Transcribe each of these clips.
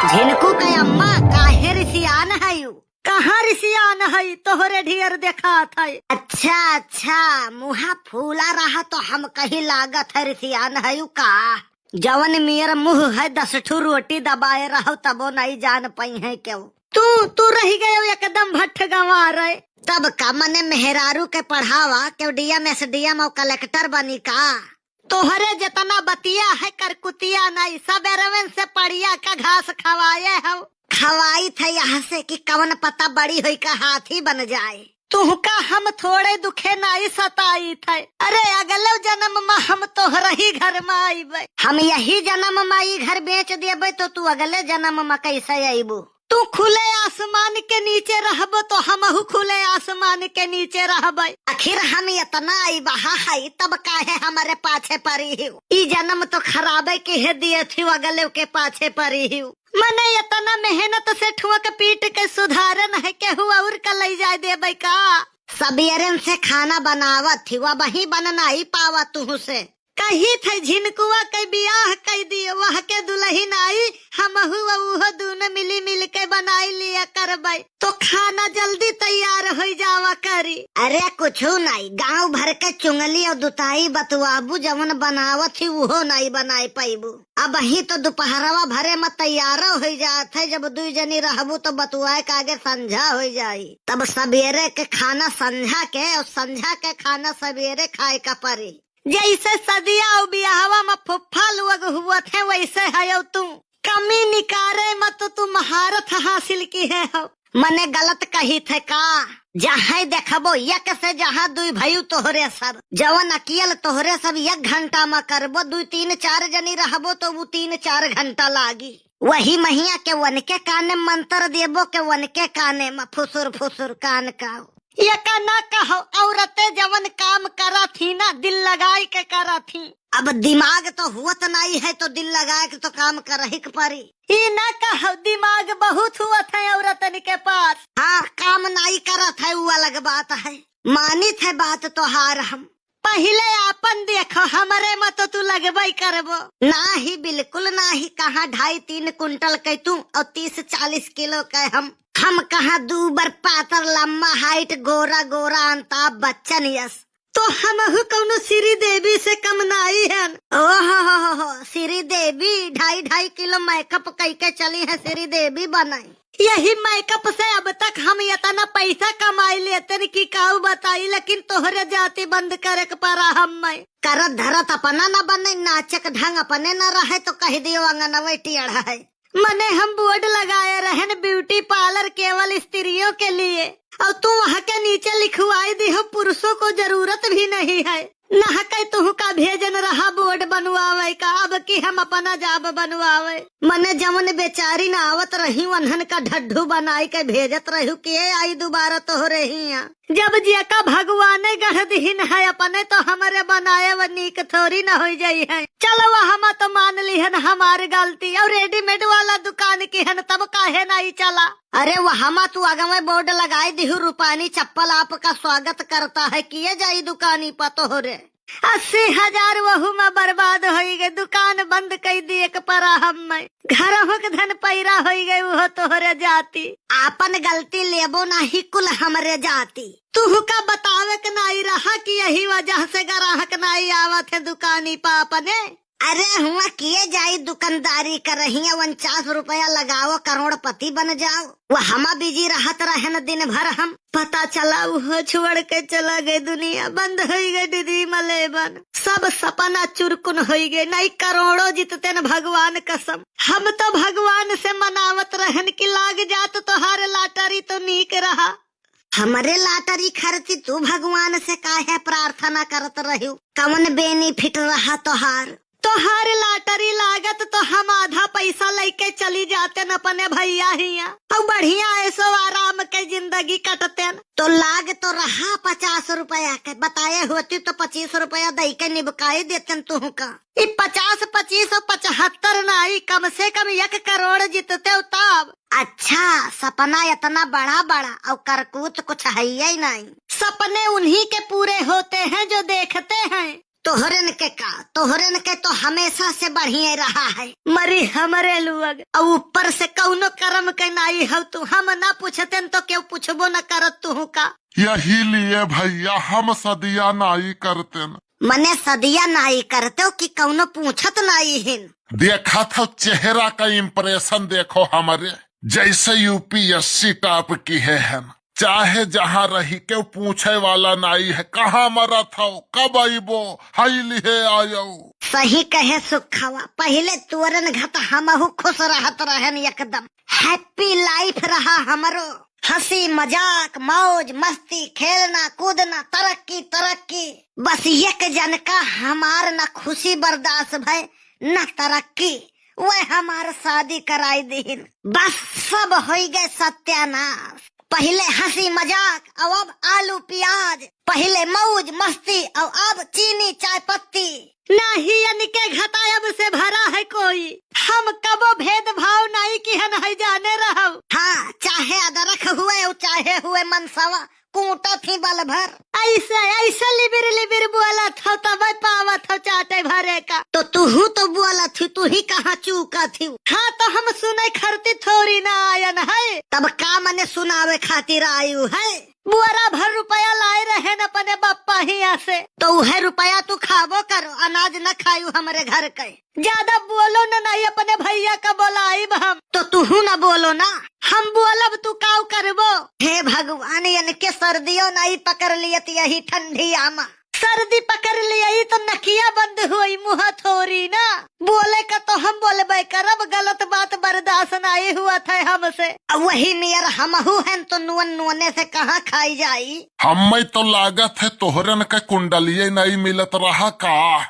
झिनकू के अम्मा काहे रिसियान है यू? कहाँ रिसियान है? तोहरे ढियर देखा था। अच्छा अच्छा, मुहा फूला रहा तो हम कहीं लागत है रिसियान है यू का? जवन मेरा मुंह है 10 ठू रोटी दबाए रहो तबो नहीं जान पाई है क्यों? तू रही गए एकदम भट्ट गंवा रहे। तब का मने मेहरारू के पढ़ावा क्यों डीएम एसडीएम और कलेक्टर बनी का? तोहरे जितना बतिया है करकुतिया नहीं, सब एरवन से पड़िया का घास खवाए हो। खवाई थे यहाँ से कि कवन पता बड़ी हुई का हाथी बन जाए। तुहका हम थोड़े दुखे नहीं सताई थे। अरे अगले जन्म में हम तोहरा ही घर में आईबे। हम यही जन्म में ई घर बेच देबे तो तू अगले जन्म में कैसे आईबू? तू खुले आसमान के नीचे रहबो तो हमहू खुले आसमान के नीचे रहबे। आखिर हम इतना आई बहा है तब काहे हमारे पाछे पड़ी हूँ? ई जन्म तो खराबे के है दिए थी अगले के पाछे पड़ी हूँ। मने इतना मेहनत से ठुक पीट के सुधारन है के हुआ और का ले जाए देबे का? सबेरन से खाना बनावत थी वह वही बनना ही पावा तू से। कही थे झिनकुआ के बियाह कई दियो वह के दुल्हन आई, हम हुआ दोनों मिल के बनाई लिया करबे तो खाना जल्दी तैयार हो जावा करी। अरे कुछ नहीं, गांव भर के चुंगली और दुताई बतवाबू जवन बनावत ही वो नहीं बनाए पाइबू। अब ही तो दोपहरवा भरे में तैयार हो जात है। जब 2 जनी रहबू तो बतुआए के आगे संझा हो जाई। तब सवेरे के खाना संझा के और संझा के खाना सवेरे खाए का परी। जैसे सदिया और बियाहवा में फुफ्फा लोग हुआ थे वैसे है तू। कमी निकारे मत तो तू महारत हासिल की है हो। मने गलत कही थे का? जहाँ देखबो एक से जहाँ 2 भाई तोहरे सब जवन अकियल तोहरे सब 1 घंटा में करबो। 2 3 4 जनी रहबो तो वो 3 4 घंटा लागी। वही महिया के वन के काने मंत्र देबो के वन के काने में फुसुर फुसुर कान का। ये का ना कहो, औरतें जवन काम करा थी ना दिल लगाई के करा थी। अब दिमाग तो हुआ तो नहीं है तो दिल लगाए के तो काम कर ही परी। ये ना कहो, दिमाग बहुत हुआ था औरतन के पास। हाँ, काम नहीं करा था वो अलग बात है। मानी थे बात तो हार हम। पहले आपन देखो, हमारे में तो तू लगवाई करबो ना ही, बिल्कुल ना ही। कहाँ 2.5-3 कुंटल के तू और 30-40 किलो के हम कहाँ 2 बर पातर लम्बा हाइट गोरा गोरा अंताब बच्चन यस। तो हम कौनो श्री देवी से कम नहीं है। ओहो श्री देवी 2.5 किलो मेकअप कई के चली है श्री देवी बनाई। यही मेकअप से अब तक हम इतना पैसा कमाई लेते की काऊ बताई। लेकिन तोहरे जाति बंद करे के परा हम करत धरत अपना न बने, नाचक ढंग अपने न रहे तो कह दियो अंगनवे टेढ़ा है। मने हम बोर्ड लगाए रहन ब्यूटी पार्लर केवल स्त्रियों के लिए, और तू वहाँ के नीचे लिखवाई दी हो पुरुषों को जरूरत भी नहीं है। नहा के तू का भेजन रहा बोर्ड बनवावे का, अब की हम अपना जाब बनवावे। मने जमन बेचारी न आवत रही वन्हन का ढड्ढू बनाई के भेजत रहू के आई दोबारा तो रही। जब जिया भगवान गढ़ दीन है अपने तो हमारे बनाए वो नीक थोड़ी न हो जाई है। चलो हम तो मान ली है हमारी गलती, और रेडीमेड वाला दुकान की है तब काहे नहीं चला। अरे वहाँ तू आगे बोर्ड लगाई दी रूपानी चप्पल आपका स्वागत करता है, किए जाई दुकानी पतो हो रे। 80,000 वहू में बर्बाद हो गए, दुकान बंद कर दिए परा हम घर के धन पैरा हो गए वो तोहरे जाती। आपन गलती लेबो नहीं कुल हमरे जाती। तू का बतावे के नहीं रहा कि यही वजह से ग्राहक नहीं आवत है दुकानी पापने। अरे हुआ किए जाई दुकानदारी कर रही है, 49 रुपया लगाओ करोड़पति बन जाओ। वो हम बिजी रहत रहे न दिन भर। हम पता चला वो छोड़ के चला गए, दुनिया बंद हो गई दीदी मलेबन। सब सपना चुरकुन हो गए, नहीं करोड़ों जीतते न भगवान कसम। हम तो भगवान से मनावत रहन की लाग जात तो हर लाटरी तो नीक रहा। हमारे लाटरी खर्ची तू भगवान से काहे प्रार्थना करत रहू? कवन बेनिफिट रहा तोहार लाटरी लागत तो हम आधा पैसा लेके चली जाते न अपने भैया हिया, और बढ़िया ऐसो आराम के जिंदगी कटते न। तो लाग तो रहा 50 रुपया के, बताए होती तो 25 रुपया दे के निबकाई देते तू का। 50, 25 और 75 नहीं, कम से कम 1 करोड़ जीतते तब। अच्छा, सपना इतना बड़ा बड़ा और करकूत कुछ है ही नहीं। सपने उन्हीं के पूरे होते हैं जो देखते हैं। तोहरन के तो हमेशा से बढ़िया रहा है। मरी हमरे लोग और ऊपर से कौनो कर्म के नाई हो तू। हम ना पूछते तो क्यों पूछबो न करत तू का। यही लिए भैया हम सदिया नाई करते न। मने सदिया नाई करते हो कि कौनो पूछत नाई हिन। देखा था चेहरा का इम्प्रेशन देखो हमारे जैसे यूपीएससी टॉप की है न। चाहे जहाँ रही क्यों पूछे वाला नाई है। कहाँ मरा था कब आईबो हाई लिहे आयो। सही कहे सुखवा। पहले तुअरन घट हमहु खुश रहत रहन एकदम। हैप्पी लाइफ रहा हमरो। हंसी मजाक मौज मस्ती खेलना कूदना तरक्की। बस एक जन का हमार न खुशी बर्दाश्त भय न तरक्की। वह हमार शादी कराई दीन। बस सब हो गए सत्यानाश। पहले हंसी मजाक और अब आलू प्याज। पहले मौज मस्ती और अब चीनी चाय पत्ती। नहीं के घटायब से भरा है कोई। हम कबो भेदभाव नहीं की है जाने रहो। हाँ चाहे अदरक हुए और चाहे हुए मनसवा कूटा थी बल भर। ऐसे लिबिर बोला था तब पावा था चाटे भरे का। तो तू तो बोला थी तू ही कहाँ चूका थी। हाँ तो हम सुने खरती थोड़ी ना आयन है। तब का मने सुनावे खातिर आयु है। बुआरा भर रुपया लाए रहे न अपने बप्पा हिया से। तो वह रुपया तू खाबो करो अनाज न खायू हमारे घर के। ज्यादा बोलो न नहीं अपने भैया का बोलाई हम। तो तू न बोलो ना। हम बोलब तू काउ करबो। हे भगवान इनके सर्दियों नहीं पकड़ लियत यही ठंडी आमा। सर्दी पकड़ लिया तो नकिया बंद हुई मुँह थोड़ी ना। बोले का तो हम बोले करब गलत बात बर्दाश्त नहीं हुआ था हमसे। वही नियर हमहू हैं तो नुअने से कहाँ खाई जाई। हमें तो लागत है तोहरन के कुंडलिये नहीं मिलत रहा का।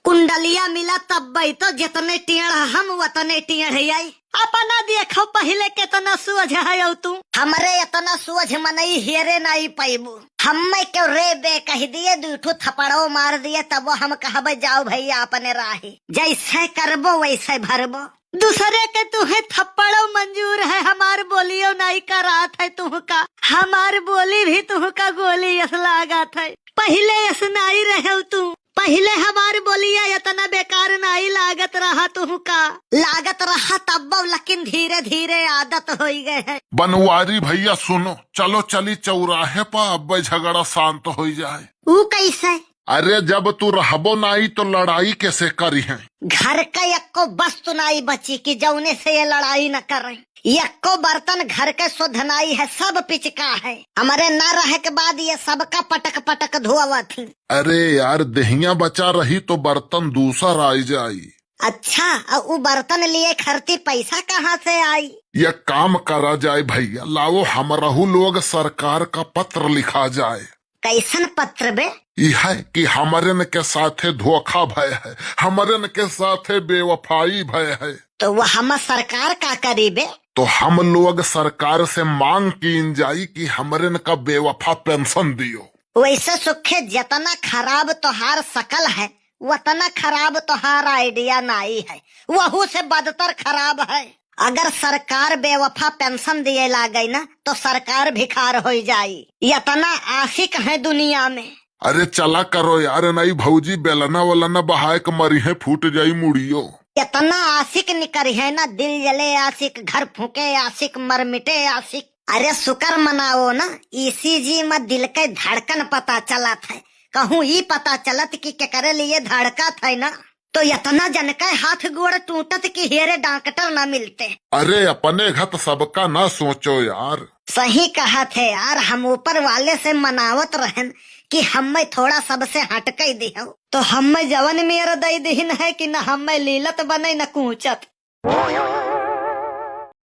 कुंडलिया मिला तब तो जितने टेढ़ हम उतने टेढ़ आई। अपना देखो पहले कितना सूझ है तू। हमरे इतना सूझ मनई हेरे नहीं पाइबू। हमें क्यों रे बे कह दिए दूठो थपड़ो मार दिए तब हम कहबे जाओ भैया अपने राही। जैसे करबो वैसे भरबो। दूसरे के तुहे थप्पड़ो मंजूर है हमार बोलियो नहीं करात है तुह का। हमार बोली भी तुह का गोली यस लागत है। पहले यस नहीं रहे तू। पहले हमार बोलिया इतना बेकार नहीं लागत रहा तुह का। लागत रहा तब लेकिन धीरे धीरे आदत हो गए है। बनवारी भैया सुनो चलो चली चौराहे पर अब झगड़ा शांत हो जाए। वो कैसे। अरे जब तू रहबो नहीं तो लड़ाई कैसे करी है। घर का यक्को वस्तु नहीं बची कि जौने से ये लड़ाई न करे। यक्को बर्तन घर के शुद्ध नहीं है सब पिचका है। हमारे न रहे के बाद ये सबका पटक पटक धोवा थी। अरे यार दहिया बचा रही तो बर्तन दूसर आई जाई। अच्छा और वो बर्तन लिए खर्ची पैसा कहाँ से आई। ये काम करा जाए भैया लाओ हमरहू लोग सरकार का पत्र लिखा जाए। कैसन पत्र बे। यह है कि हमरन के साथे धोखा भय है हमरन के साथे बेवफाई भय है। तो वो हम सरकार का करीबे। तो हम लोग सरकार से मांग की जाई कि हमरन का बेवफा पेंशन दियो। वैसे सुखे जितना खराब तोहार शकल है उतना खराब तोहार आइडिया नहीं है। वहू से बदतर खराब है। अगर सरकार बेवफा पेंशन दिए लागे ना तो सरकार भिखार हो जाई। इतना आशिक है दुनिया में। अरे चला करो यार नहीं भौजी बेलना वलना बहाए के मरी है फूट जाई मुड़ियो। इतना आशिक निकरी है ना दिल जले आशिक घर फूके आशिक मर मिटे आशिक। अरे शुक्र मनाओ ना ईसीजी में दिल के धड़कन पता चला था। कहूँ ही पता चलत कि करे लिए धड़का था ना तो इतना जन का हाथ गोड़ टूटत कि हेरे डॉक्टर न मिलते। अरे अपने घत सबका ना सोचो यार। सही कहा थे यार। हम ऊपर वाले से मनावत रहन कि हमें थोड़ा सबसे हटके दियो तो हमें जवन मेरा दई दीन है कि न हमें लीलत बने न कूचत।